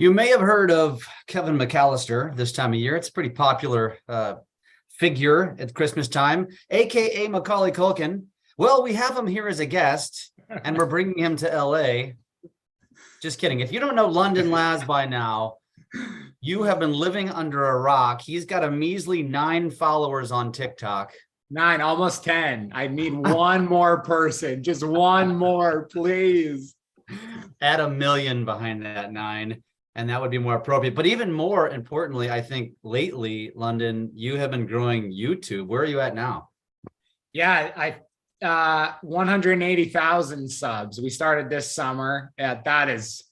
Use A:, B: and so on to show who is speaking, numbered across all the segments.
A: You may have heard of Kevin McAllister this time of year. It's a pretty popular figure at Christmas time, aka Macaulay Culkin. Well, we have him here as a guest, and we're bringing him to LA. Just kidding. If you don't know London Laz by now, you have been living under a rock. He's got a measly 9 followers on TikTok.
B: 9, almost 10. I need one more person. Just one more, please.
A: Add 1 million behind that 9. And that would be more appropriate. But even more importantly, I think lately, London, you have been growing YouTube. Where are you at now?
B: Yeah, 180,000 subs. We started this summer. Yeah, that is,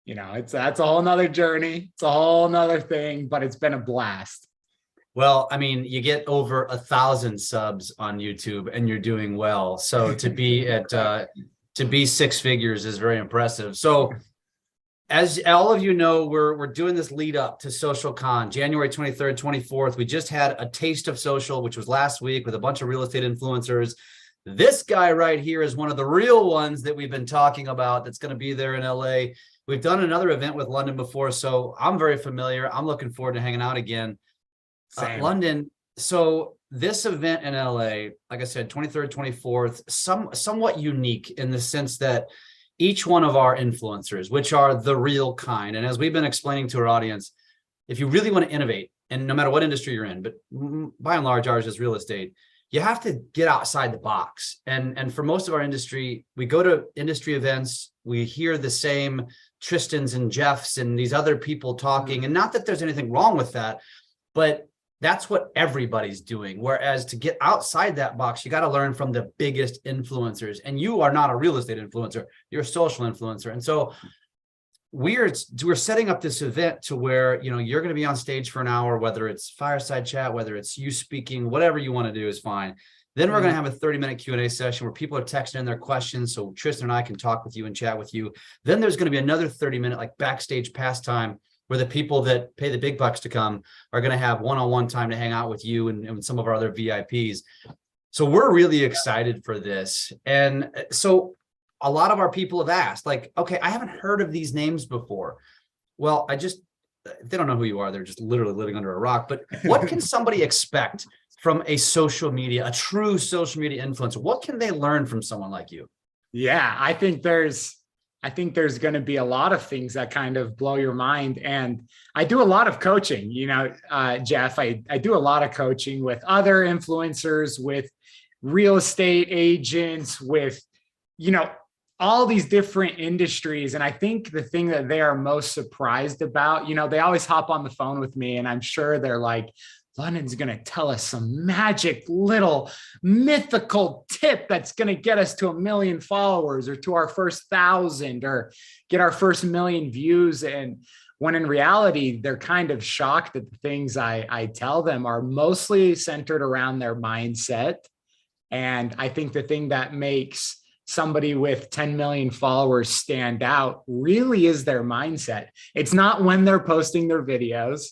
B: that's a whole nother journey. It's a whole nother thing, but it's been a blast.
A: Well, I mean, you get over 1,000 subs on YouTube and you're doing well. So to be at to be 6 figures is very impressive. So as all of you know, we're doing this lead up to SocialCon, January 23rd, 24th. We just had a taste of social, which was last week with a bunch of real estate influencers. This guy right here is one of the real ones that we've been talking about that's going to be there in LA. We've done another event with London before, so I'm very familiar. I'm looking forward to hanging out again. London, so this event in LA, like I said, 23rd, 24th, somewhat unique in the sense that each one of our influencers, which are the real kind. And as we've been explaining to our audience, if you really want to innovate, and no matter what industry you're in, but by and large, ours is real estate, you have to get outside the box. And for most of our industry, we go to industry events, we hear the same Tristans and Jeffs and these other people talking. And not that there's anything wrong with that, but that's what everybody's doing. Whereas to get outside that box, you got to learn from the biggest influencers. And you are not a real estate influencer, you're a social influencer. And so we're setting up this event to where, you're going to be on stage for an hour, whether it's fireside chat, whether it's you speaking, whatever you want to do is fine. Then we're going to have a 30-minute Q&A session where people are texting in their questions. So Tristan and I can talk with you and chat with you. Then there's going to be another 30-minute like backstage pastime where the people that pay the big bucks to come are going to have one-on-one time to hang out with you and some of our other VIPs. So we're really excited for this. And so a lot of our people have asked, like, okay, I haven't heard of these names before. Well, they don't know who you are. They're just literally living under a rock. But what can somebody expect from a true social media influencer? What can they learn from someone like you?
B: Yeah, I think there's going to be a lot of things that kind of blow your mind. And I do a lot of coaching, Jeff, I do a lot of coaching with other influencers, with real estate agents, with, all these different industries. And I think the thing that they are most surprised about, they always hop on the phone with me and I'm sure they're like, London's going to tell us some magic little mythical tip that's going to get us to 1 million followers or to our first 1,000 or get our first 1 million views. And when in reality, they're kind of shocked that the things I tell them are mostly centered around their mindset. And I think the thing that makes somebody with 10 million followers stand out really is their mindset. It's not when they're posting their videos.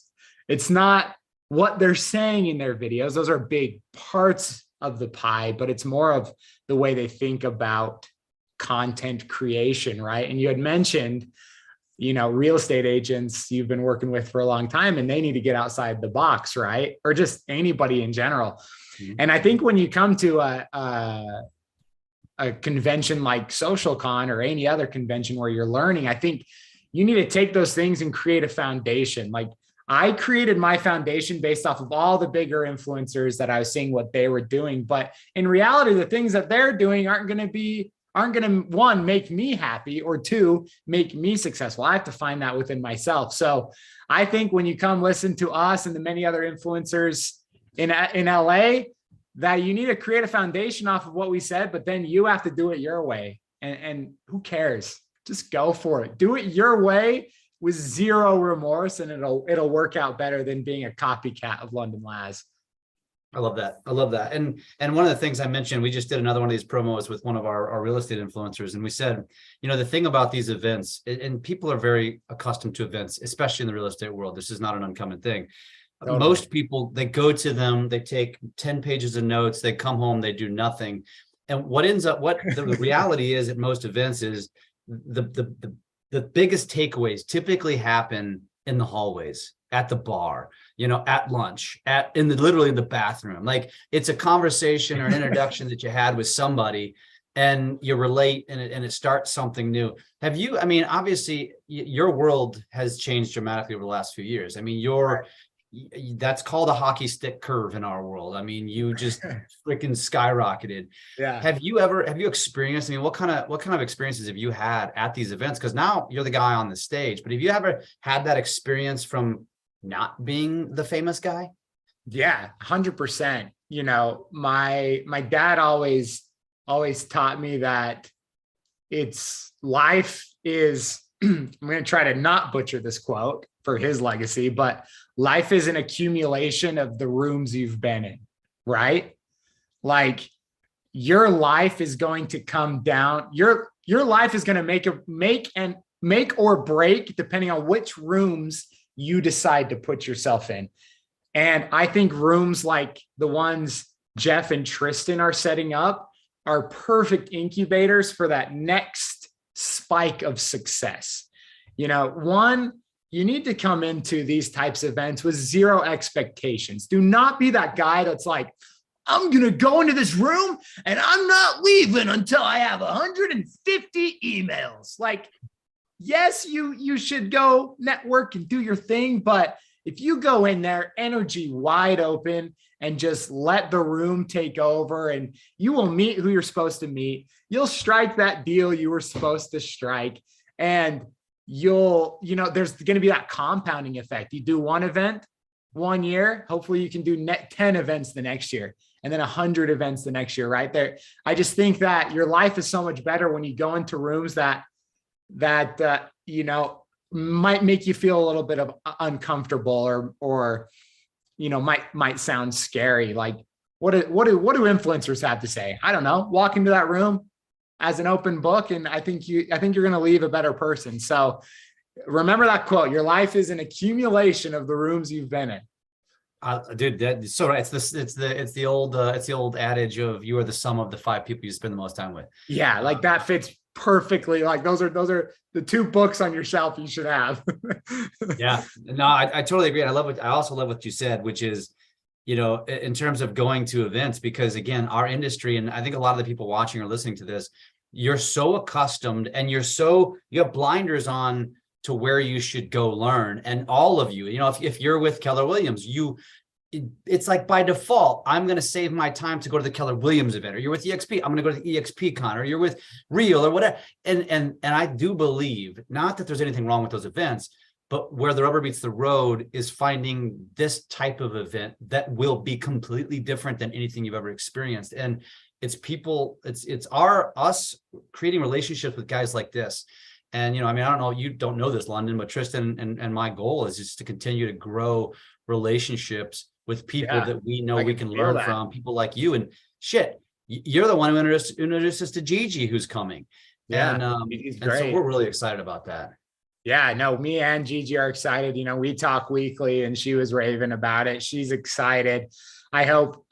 B: It's not what they're saying in their videos. Those are big parts of the pie, but it's more of the way they think about content creation, right? And you had mentioned, real estate agents you've been working with for a long time, and they need to get outside the box, right? Or just anybody in general. Mm-hmm. And I think when you come to a convention like SocialCon or any other convention where you're learning, I think you need to take those things and create a foundation. Like I created my foundation based off of all the bigger influencers that I was seeing what they were doing. But in reality, the things that they're doing aren't going to, 1, make me happy, or 2, make me successful. I have to find that within myself. So I think when you come listen to us and the many other influencers in LA, that you need to create a foundation off of what we said, but then you have to do it your way. And who cares? Just go for it. Do it your way with zero remorse, and it'll work out better than being a copycat of London Laz.
A: I love that. And one of the things I mentioned, we just did another one of these promos with one of our real estate influencers. And we said, the thing about these events, and people are very accustomed to events, especially in the real estate world. This is not an uncommon thing. Totally. Most people, they go to them, they take 10 pages of notes, they come home, they do nothing. And what the reality is at most events is the the biggest takeaways typically happen in the hallways, at the bar, at lunch, literally in the bathroom. Like, it's a conversation or an introduction that you had with somebody, and you relate, and it starts something new. Have you, I mean, obviously your world has changed dramatically over the last few years. I mean, that's called a hockey stick curve in our world. I mean, you just freaking skyrocketed.
B: Yeah.
A: Have you experienced, I mean, what kind of experiences have you had at these events? Because now you're the guy on the stage, but have you ever had that experience from not being the famous guy?
B: Yeah, 100%. My dad always taught me that life is, I'm going to try to not butcher this quote for his legacy, but life is an accumulation of the rooms you've been in, right? Like, your life is going to come down. Your life is going to make or break depending on which rooms you decide to put yourself in. And I think rooms like the ones Jeff and Tristan are setting up are perfect incubators for that next spike of success. One, you need to come into these types of events with zero expectations. Do not be that guy that's like, I'm going to go into this room and I'm not leaving until I have 150 emails. Like, yes, you should go network and do your thing, but if you go in there energy wide open and just let the room take over, and you will meet who you're supposed to meet, you'll strike that deal you were supposed to strike, and there's going to be that compounding effect. You do one event 1 year, hopefully you can do 10 events the next year, and then 100 events the next year, right there. I just think that your life is so much better when you go into rooms that might make you feel a little bit of uncomfortable or might sound scary. Like, what do influencers have to say? I don't know. Walk into that room as an open book, and I think you're going to leave a better person. So remember that quote: your life is an accumulation of the rooms you've been in.
A: Dude, that's so right. It's the old adage of, you are the sum of the 5 people you spend the most time with.
B: Yeah, like that fits perfectly. Like, those are the 2 books on your shelf you should have.
A: Yeah, no, I totally agree. I also love what you said, which is, in terms of going to events, because again, our industry, and I think a lot of the people watching or listening to this, you're so accustomed and you have blinders on to where you should go learn. And all of you, if you're with Keller Williams, it's like by default, I'm going to save my time to go to the Keller Williams event, or you're with EXP, I'm going to go to the EXP con, or you're with Real or whatever. And I do believe, not that there's anything wrong with those events, but where the rubber meets the road is finding this type of event that will be completely different than anything you've ever experienced. And it's us creating relationships with guys like this. And, I mean, I don't know, you don't know this, London, but Tristan and my goal is just to continue to grow relationships with people that we know we can learn from, people like you. And shit, you're the one who introduced us to Gigi, who's coming. Yeah, and so we're really excited about that.
B: Yeah, no, me and Gigi are excited. We talk weekly, and she was raving about it. She's excited. I hope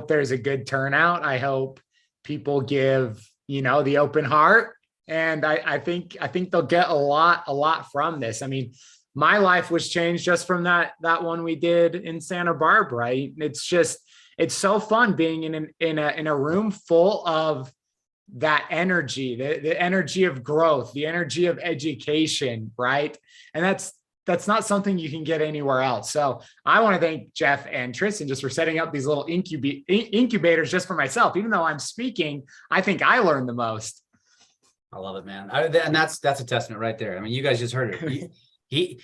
B: there's a good turnout. I hope people give, the open heart. And I think they'll get a lot from this. I mean, my life was changed just from that one we did in Santa Barbara. It's so fun being in a room full of that energy, the energy of growth, the energy of education, right? And that's not something you can get anywhere else. So I want to thank Jeff and Tristan just for setting up these little incubators just for myself. Even though I'm speaking, I think I learned the most.
A: I love it, man. And that's a testament right there. I mean, you guys just heard it.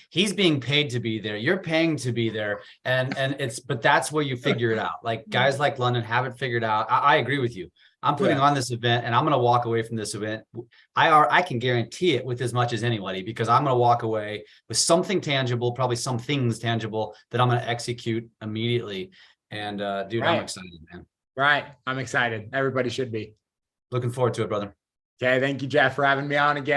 A: He's being paid to be there. You're paying to be there. But that's where you figure it out. Like, guys like London haven't figured out. I agree with you. I'm putting on this event, and I'm going to walk away from this event. I can guarantee it with as much as anybody, because I'm going to walk away with something tangible, probably some things tangible that I'm going to execute immediately. And dude, I'm excited, man.
B: Right. I'm excited. Everybody should be.
A: Looking forward to it, brother.
B: Okay. Thank you, Jeff, for having me on again.